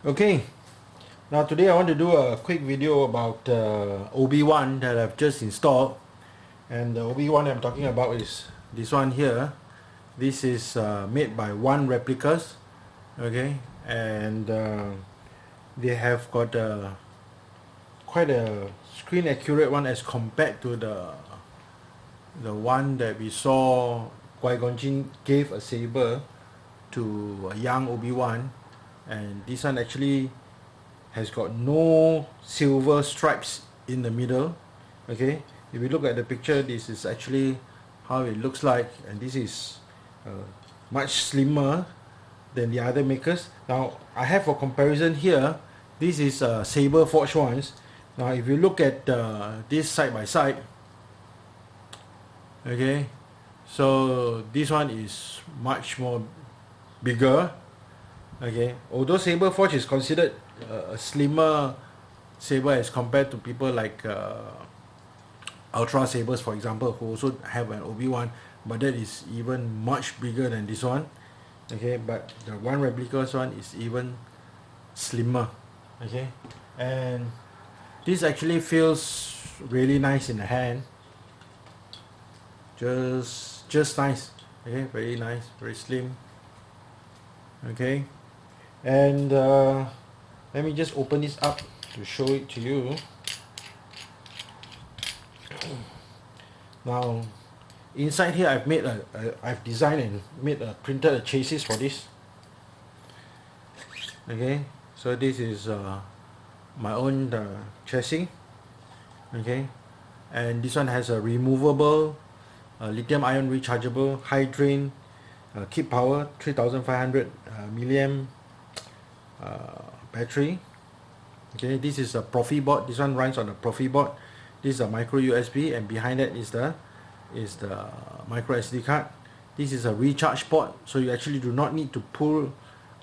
Okay, now today I want to do a quick video about Obiwan that I've just installed. And the Obiwan I'm talking about is this one here. This is made by Replicas, okay, and they have got quite a screen accurate one as compared to the one that we saw Qui-Gon Jinn gave a saber to a young Obi-Wan, and this one actually has got no silver stripes in the middle. Okay, if you look at the picture, this is actually how it looks like, and this is much slimmer than the other makers. Now I have for comparison here, this is saber forged ones. Now if you look at this side by side, okay, so this one is much more bigger. Okay, although saber forge is considered a slimmer saber as compared to people like Ultra Sabers, for example, who also have an Obi-Wan, but that is even much bigger than this one. Okay, but the Replicas one is even slimmer. Okay, and this actually feels really nice in the hand. Just nice. Okay, very nice, very slim. Okay, and let me just open this up to show it to you. Now inside here I've designed and printed a chassis for this. Okay, so this is my own chassis. Okay, and this one has a removable lithium ion rechargeable high drain keep power 3500 milliamp battery. Okay, this is a Proffie board. This one runs on a Proffie board. This is a micro USB, and behind that is the micro SD card. This is a recharge port, so you actually do not need to pull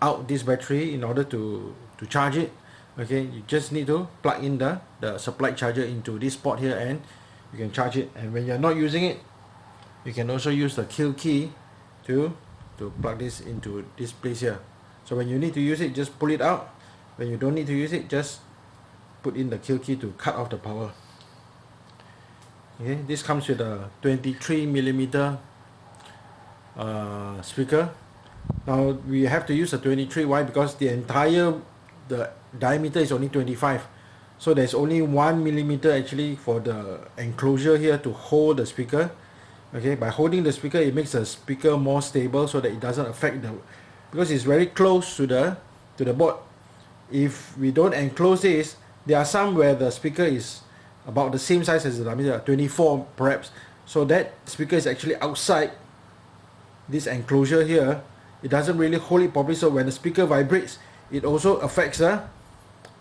out this battery in order to charge it. Okay, you just need to plug in the supplied charger into this port here, and you can charge it. And when you're not using it, you can also use the kill key to plug this into this place here. So when you need to use it, just pull it out. When you don't need to use it, just put in the kill key to cut off the power. Okay, this comes with a 23mm speaker. Now we have to use a 23. Why? Because the diameter is only 25, so there's only 1mm actually for the enclosure here to hold the speaker. Okay, by holding the speaker, it makes the speaker more stable so that it doesn't affect because it's very close to the board. If we don't enclose this, there are some where the speaker is about the same size as the diameter, 24 perhaps, so that speaker is actually outside this enclosure here. It doesn't really hold it properly, so when the speaker vibrates, it also affects the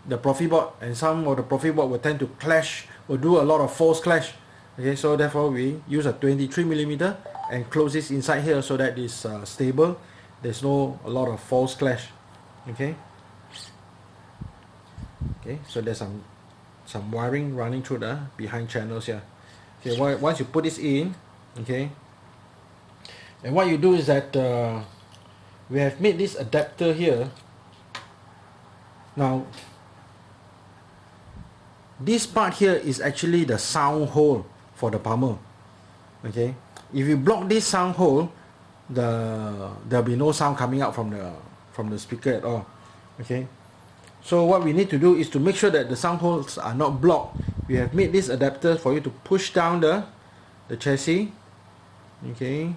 Proffie board, and some of the Proffie board will tend to clash or do a lot of false clash. Okay, so therefore we use a 23mm and close this inside here so that it's stable. There's a lot of false clash. Okay, so there's some wiring running through the behind channels here. Okay, once you put this in, okay, and what you do is that we have made this adapter here. Now this part here is actually the sound hole for the palmer. Okay, if you block this sound hole, there'll be no sound coming out from the speaker at all. Okay, so what we need to do is to make sure that the sound holes are not blocked. We have made this adapter for you to push down the chassis. Okay,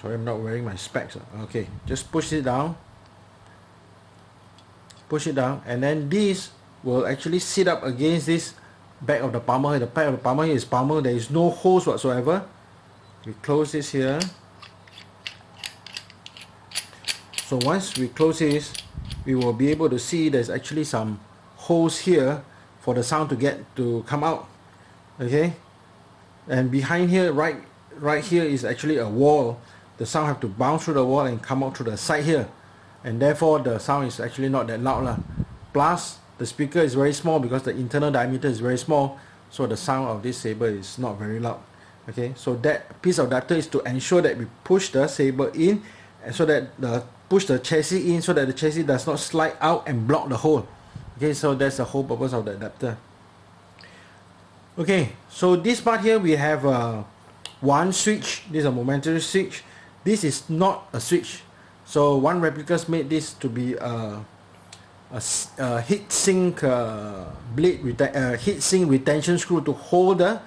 sorry, I'm not wearing my specs. Okay, just push it down, and then this will actually sit up against this back of the palmer. The back of the palmer here is palmer. There is no holes whatsoever. We close this here. So once we close this, we will be able to see there's actually some holes here for the sound to come out. Okay, and behind here, right here is actually a wall. The sound have to bounce through the wall and come out through the side here, and therefore the sound is actually not that loud. Plus the speaker is very small because the internal diameter is very small, so the sound of this saber is not very loud. Okay, so that piece of adapter is to ensure that we push the saber in, and so that push the chassis in so that the chassis does not slide out and block the hole. Okay, so that's the whole purpose of the adapter. Okay, so this part here we have one switch. This is a momentary switch. This is not a switch. So one Replicas made this to be a heat sink heat sink retention screw to hold the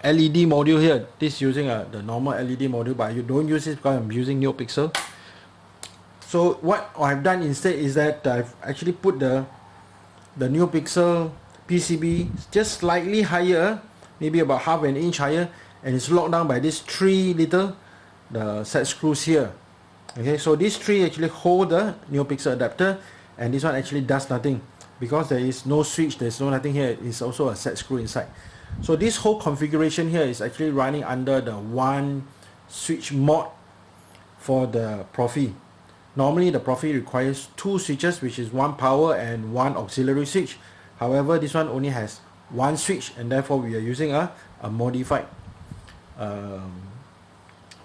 LED module here. This using the normal LED module, but you don't use it because I'm using Neopixel. So what I've done instead is that I've actually put the Neopixel PCB just slightly higher, maybe about half an inch higher, and it's locked down by these three little set screws here. Okay, so these three actually hold the Neopixel adapter, and this one actually does nothing because there is no switch, there's no nothing here. It's also a set screw inside. So this whole configuration here is actually running under the one switch mod for the Proffie. Normally the Proffie requires two switches, which is one power and one auxiliary switch. However, this one only has one switch, and therefore we are using a modified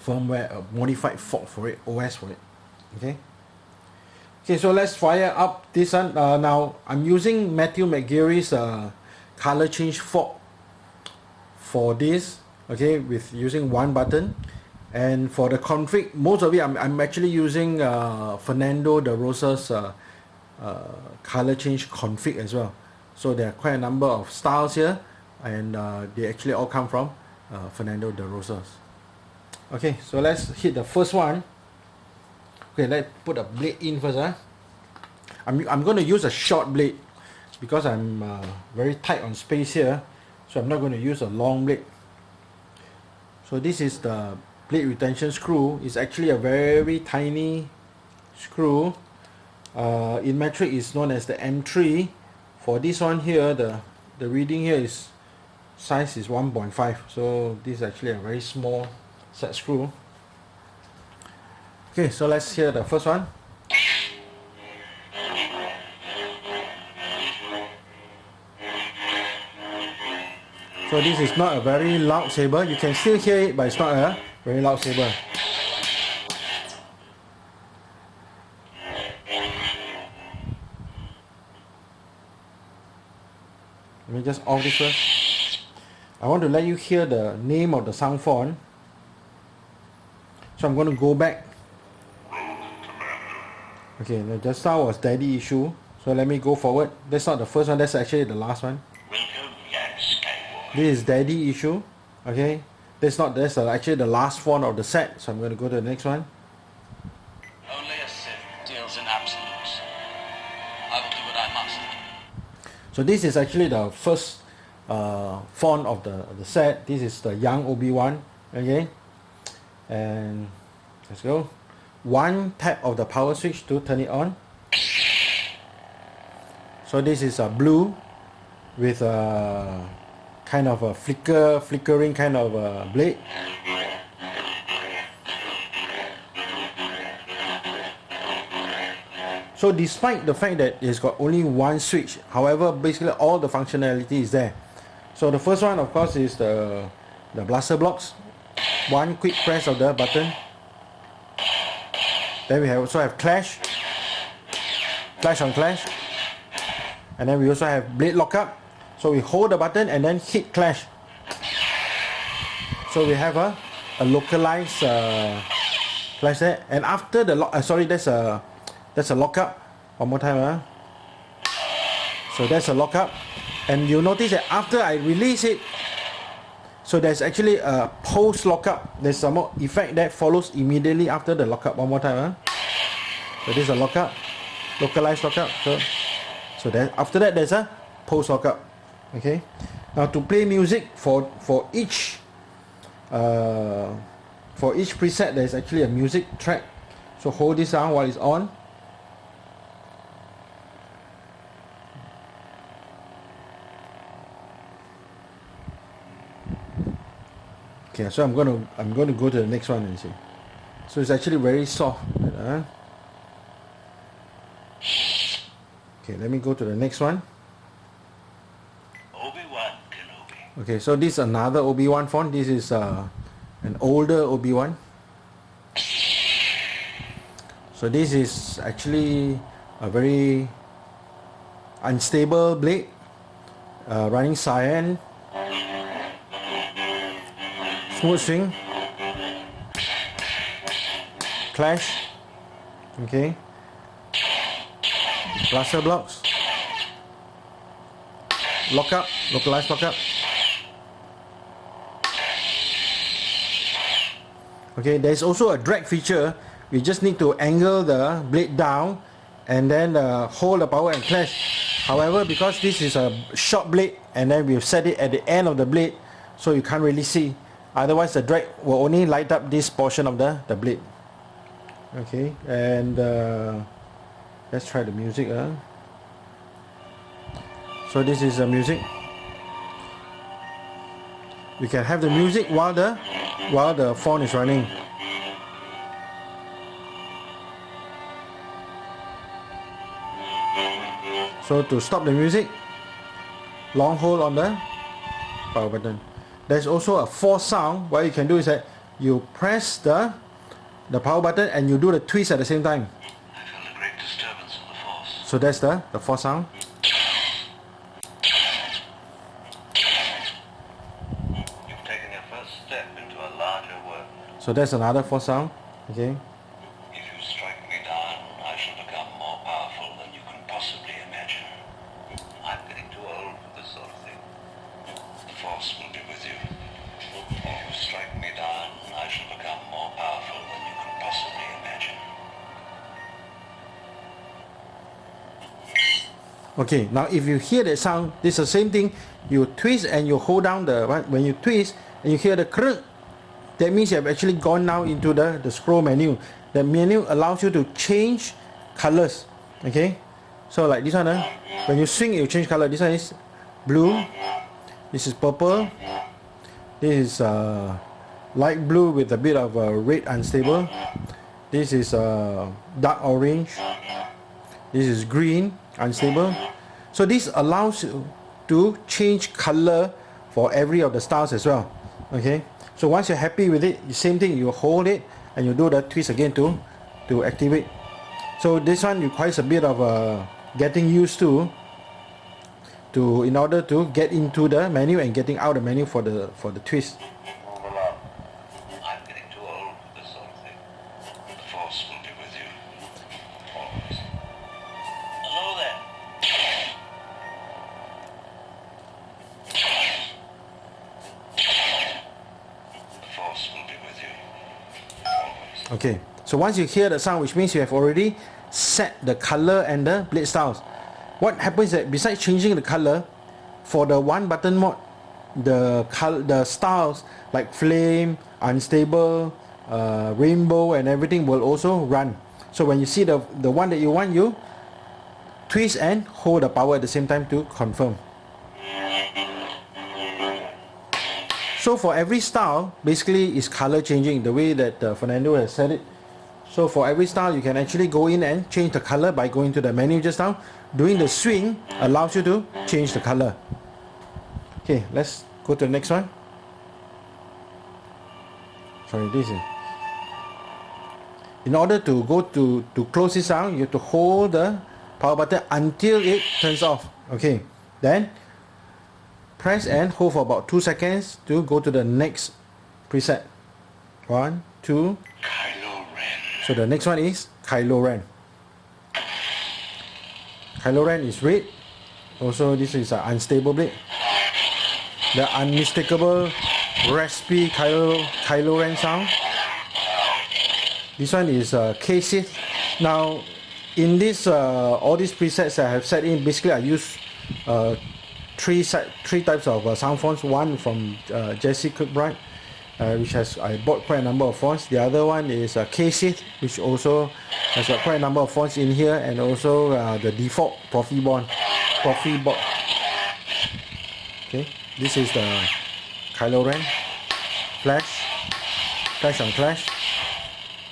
firmware, a modified fork for it, OS for it. Okay, so let's fire up this one. Now I'm using Matthew McGeary's color change fork for this, okay, with using one button. And for the config, most of it I'm actually using Fernando Darosa's color change config as well. So there are quite a number of styles here, and they actually all come from Fernando Darosa's. Okay, so let's hit the first one. Okay, let's put a blade in first. I'm going to use a short blade because I'm very tight on space here, so I'm not going to use a long blade. So this is the blade retention screw. It's actually a very tiny screw. In metric is known as the M3. For this one here, the reading here is size is 1.5. So this is actually a very small set screw. Okay, so let's hear the first one. So this is not a very loud saber. You can still hear it, but it's not a very loud saber. Let me just off this first. I want to let you hear the name of the sound font. So I'm going to go back. Okay, now just now was daddy issue. So let me go forward. That's not the first one, that's actually the last one. This is daddy issue. Okay, that's actually the last font of the set. So I'm going to go to the next one. Only a Sith deals in absolutes. I will do what I must. So this is actually the first font of the set. This is the young Obiwan. Okay, and let's go. One tap of the power switch to turn it on. So this is a blue with a kind of a flickering kind of blade. So despite the fact that it's got only one switch, however, basically all the functionality is there. So the first one, of course, is the blaster blocks. One quick press of the button. Then we also have clash on clash, and then we also have blade lockup. So we hold the button and then hit clash. So we have a localized clash there. And after the lock, sorry, that's a lockup. One more time, So that's a lockup, and you notice that after I release it, so there's actually a post lockup. There's some more effect that follows immediately after the lockup. One more time, So this is a lockup, localized lockup. So that after that there's a post lockup. Okay. Now to play music for each preset, there's actually a music track. So hold this down while it's on. Okay, so I'm going to go to the next one and see. So it's actually very soft. Okay, let me go to the next one. Obi-Wan Kenobi. Okay, so this is another Obiwan font. This is an older Obiwan. So this is actually a very unstable blade, running cyan, smooth swing, clash, okay, blaster blocks, lockup, localized lockup. Okay, there's also a drag feature. We just need to angle the blade down and then hold the power and clash. However, because this is a short blade and then we've set it at the end of the blade, so you can't really see. Otherwise the drag will only light up this portion of the blade. Okay, and let's try the music. So this is the music. We can have the music while the font is running. So to stop the music, long hold on the power button. There's also a force sound. What you can do is that you press the power button and you do the twist at the same time. I feel a great disturbance in the force. So that's the force sound. You've taken your first step into a larger world. So that's another force sound. Okay. If you strike me down, I shall become more powerful than you can possibly imagine. I'm getting too old for this sort of thing. The force will be with you. If you strike me down, I shall become more powerful than you can possibly imagine. Okay, now if you hear that sound, this is the same thing. You twist and you hold down the, when you twist and you hear the crunk, that means you have actually gone now into the scroll menu. The menu allows you to change colors. Okay, so like this one, when you swing it will change color. This one is blue, this is purple, this is light blue with a bit of red unstable, this is dark orange, this is green unstable. So this allows you to change color for every of the styles as well. Okay, so once you're happy with it, the same thing, you hold it and you do the twist again to activate. So this one requires a bit of getting used to in order to get into the menu and getting out the menu for the twist. I'm getting too old for this sort of thing. The force will be with you. Always. Hello there. The force will be with you. Always. Okay, so once you hear the sound, which means you have already set the color and the blade styles. What happens is that besides changing the color, for the one button mode, the styles like flame, unstable, rainbow and everything will also run. So when you see the one that you want, you twist and hold the power at the same time to confirm. So for every style, basically is color changing, the way that Fernando has said it. So for every style, you can actually go in and change the color by going to the menu just now. Doing the swing allows you to change the color. Okay, let's go to the next one. Sorry, this is. In order to go to close this down, you have to hold the power button until it turns off. Okay, then press and hold for about 2 seconds to go to the next preset. 1, 2. Kylo Ren. So the next one is Kylo Ren. Kylo Ren is red. Also, this is an unstable blade. The unmistakable raspy Kylo Ren sound. This one is KSith. Now, in this all these presets I have set in, basically I use three types of sound fonts. One from Jesse Kirkbride, which I bought quite a number of fonts. The other one is KSith, which also has got quite a number of fonts in here, and also the default Proffie V1.5. Okay, this is the Kylo Ren, Clash on Clash,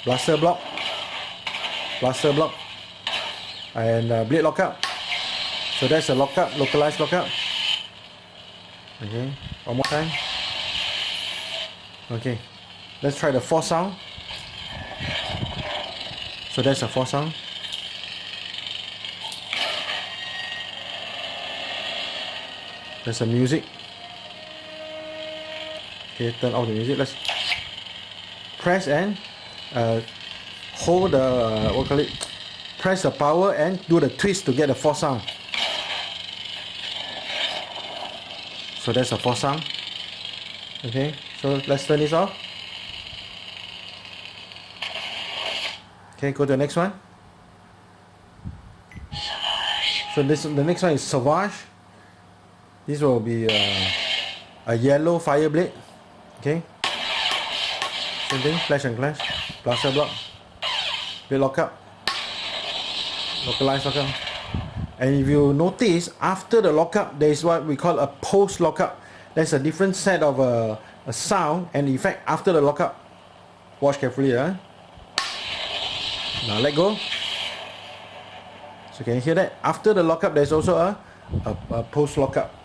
Blaster Block, and Blade Lockup. So that's a lockup, localized lockup. Okay, one more time. Okay, let's try the fourth sound. So that's the fourth sound. There's the music. Okay, turn off the music. Let's press and hold the what call it? Press the power and do the twist to get the fourth sound. So that's the fourth sound. Okay, so let's turn this off. Okay, go to the next one. So the next one is Savage. This will be a yellow fire blade. Okay. Same thing, flash and clash, blaster block, blade lockup, localized lockup. And if you notice, after the lockup, there is what we call a post lockup. There's a different set of a sound and effect after the lockup. Watch carefully, huh? Now let go. So can you hear that? After the lockup, there's also a post lockup.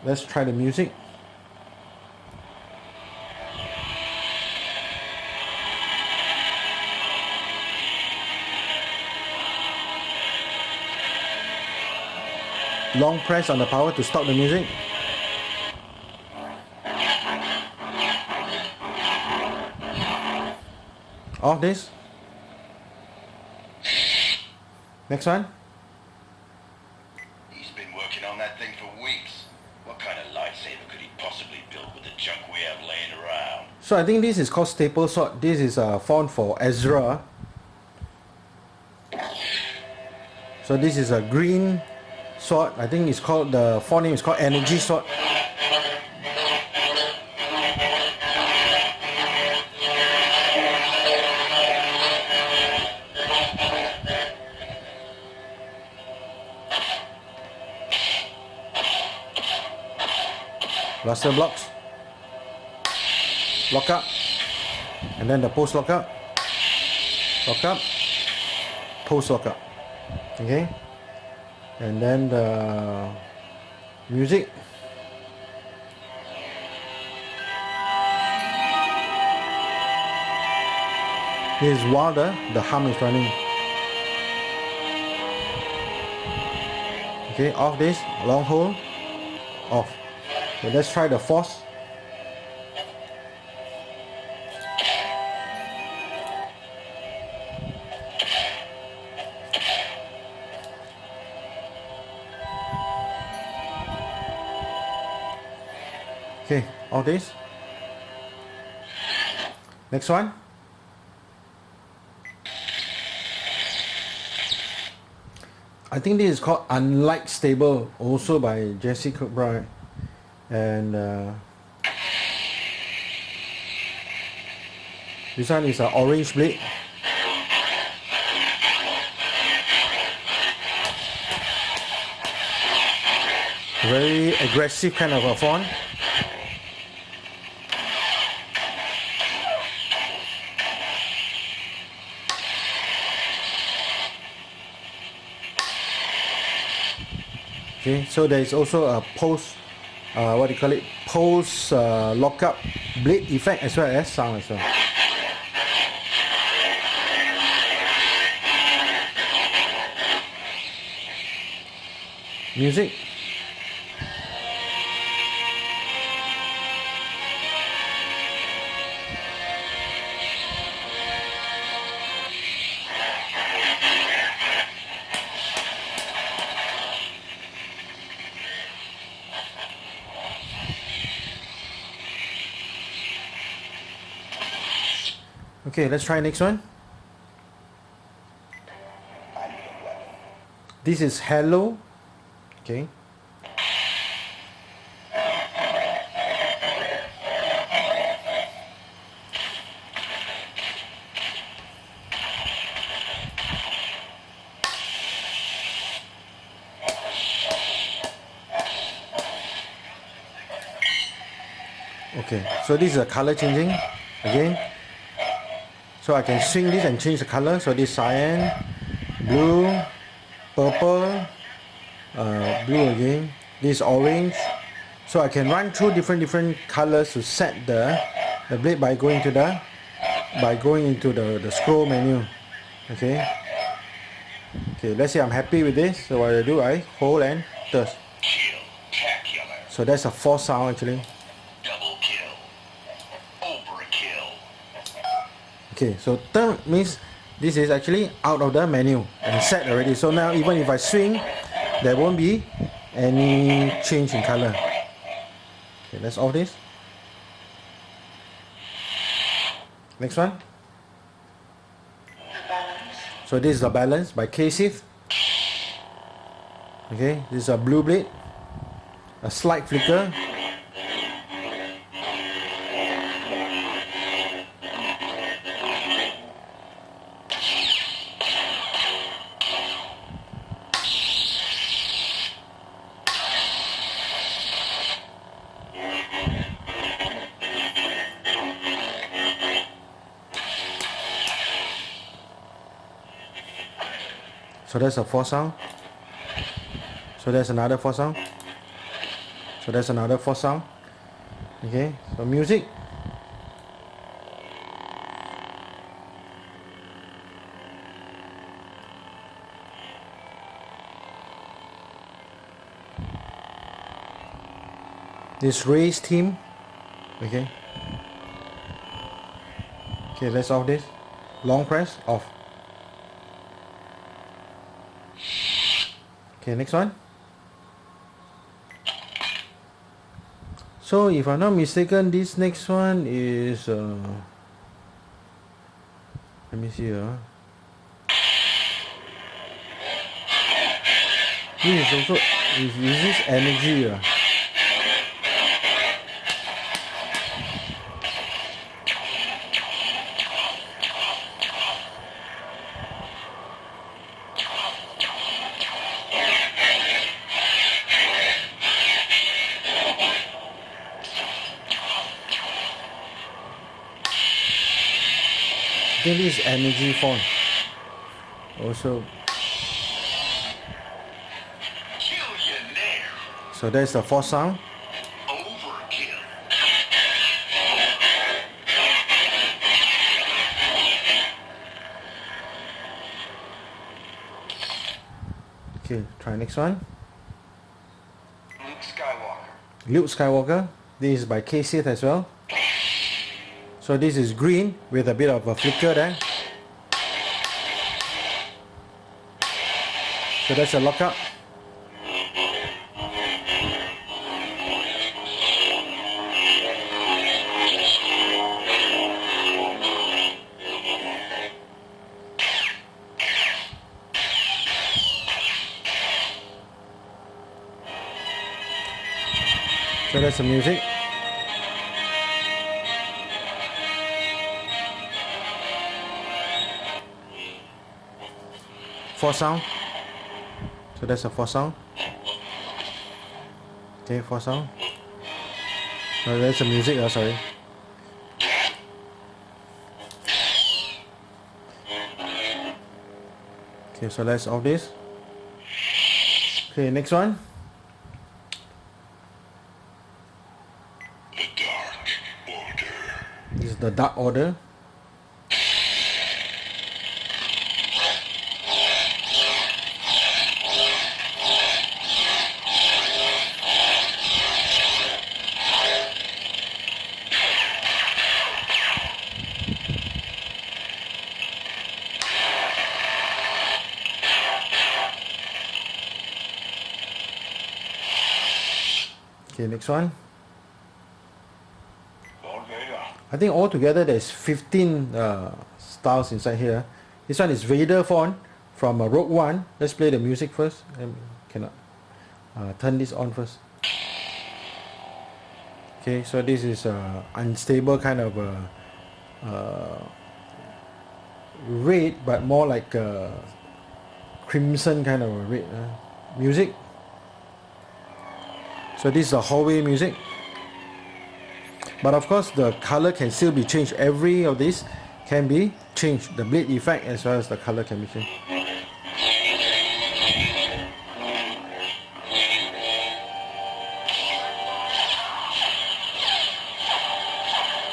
Let's try the music. Long press on the power to stop the music. Off this. Next one. He's been working on that thing for weeks. What kind of lightsaber could he possibly build with the junk we have laying around? So I think this is called staple sword. This is a font for Ezra. So this is a green sword. I think it's called, the font name is called Energy Sword. Blaster blocks, lock up, and then the post lock up, post lock up. Okay, and then the music. This is while the hum is running. Okay, off this, long hold, off. So let's try the force. Okay, all this. Next one. I think this is called Unlike Stable, also by Jesse Cookbride. And this one is an orange blade. Very aggressive kind of a font. Okay, so there is also a post, what do you call it, post lockup blade effect as well as sound as well. Music. Okay, let's try next one. This is Hello. Okay. Okay, so this is a color changing again. So I can swing this and change the color. So this cyan, blue, purple, blue again, this orange. So I can run through different colors to set the blade by going into the scroll menu. Okay, let's say I'm happy with this. So what I do, I hold and touch. So that's a 4 sound actually. Double kill. Overkill. Okay, so turn means this is actually out of the menu and set already. So now even if I swing, there won't be any change in color. Okay, let's off this. Next one. So this is the balance by KSith. Okay, this is a blue blade, a slight flicker. So that's a 4 sound. So there's another 4 sound. So that's another 4 sound. Okay, so music. This race theme. Okay. Okay, let's off this. Long press, off. Okay, next one. So if I'm not mistaken, this next one is let me see. This is also is this energy. I think this is energy font. Also, so there's the 4 sound. Overkill. Okay, try next one. Luke Skywalker. Luke Skywalker. This is by KSith as well. So this is green with a bit of a flicker there. So that's a lockup. So that's the music. Four sound. So that's a 4 sound. Okay, 4 sound. No, that's the music. Sorry. Okay, so let's off this. Okay, next one. The Dark Order. This is the Dark Order. Okay, next one. I think altogether there's 15 styles inside here. This one is Vader font from Rogue One. Let's play the music first. Cannot turn this on first. Okay, so this is unstable kind of red, but more like crimson kind of red music. So this is a hallway music, but of course the color can still be changed. Every of this can be changed. The bleed effect as well as the color can be changed.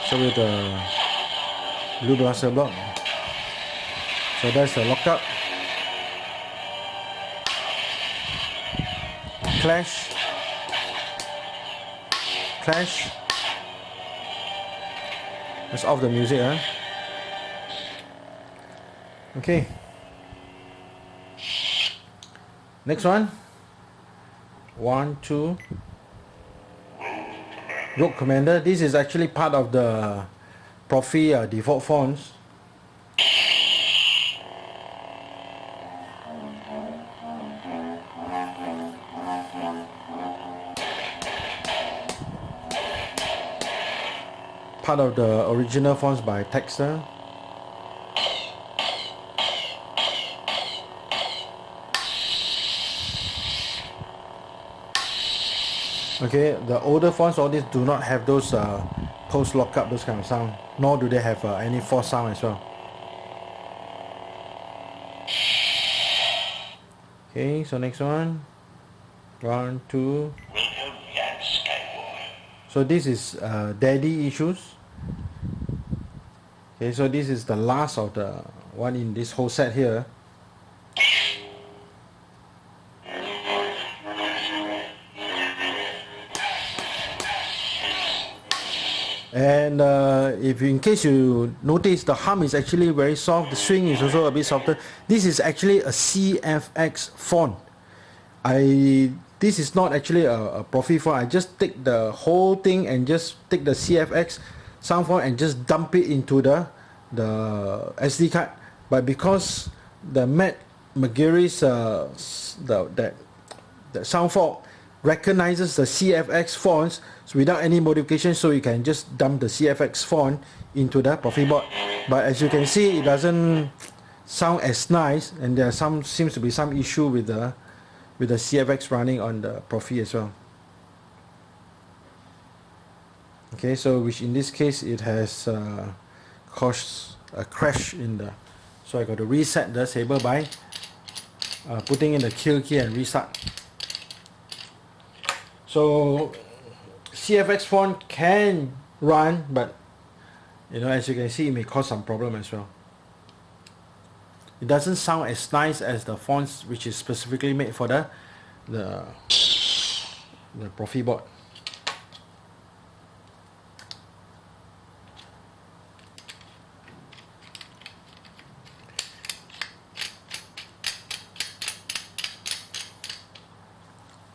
So with the blue blaster block, so that's the lockup, clash, clash. Let's off the music, huh? Okay. Next one. 1, 2. Rogue Commander. This is actually part of the Proffie default fonts. Part of the original fonts by Thexter. Okay, the older fonts, all these do not have those post lockup, those kind of sound, nor do they have any force sound as well. Okay, so next one. 1, 2. So this is daddy issues. Okay, so this is the last of the one in this whole set here. And if in case you notice, the hum is actually very soft, the string is also a bit softer. This is actually a CFX font. This is not actually a Proffie font. I just take the whole thing and just take the CFX sound font and just dump it into the SD card. But because the Matthew McGeary's the sound font recognizes the CFX fonts without any modification, so you can just dump the CFX font into the Proffie board. But as you can see, it doesn't sound as nice, and there seems to be some issue with the CFX running on the Proffie as well. Okay, so which in this case it has caused a crash in the. So I got to reset the saber by putting in the kill key and restart. So CFX font can run, but you know, as you can see, it may cause some problem as well. It doesn't sound as nice as the fonts which is specifically made for the Proffie board.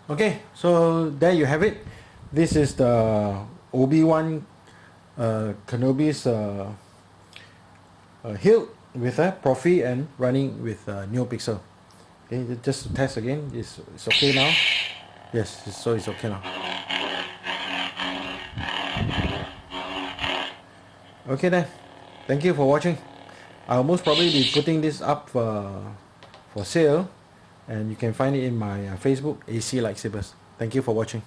Okay, so there you have it. This is the Obiwan Kenobi's Hilt with a Proffie and running with Neopixel. Okay, just to test again. It's okay now. Yes, so it's okay now. Okay then. Thank you for watching. I'll most probably be putting this up for sale, and you can find it in my Facebook AC Lightsabers. Thank you for watching.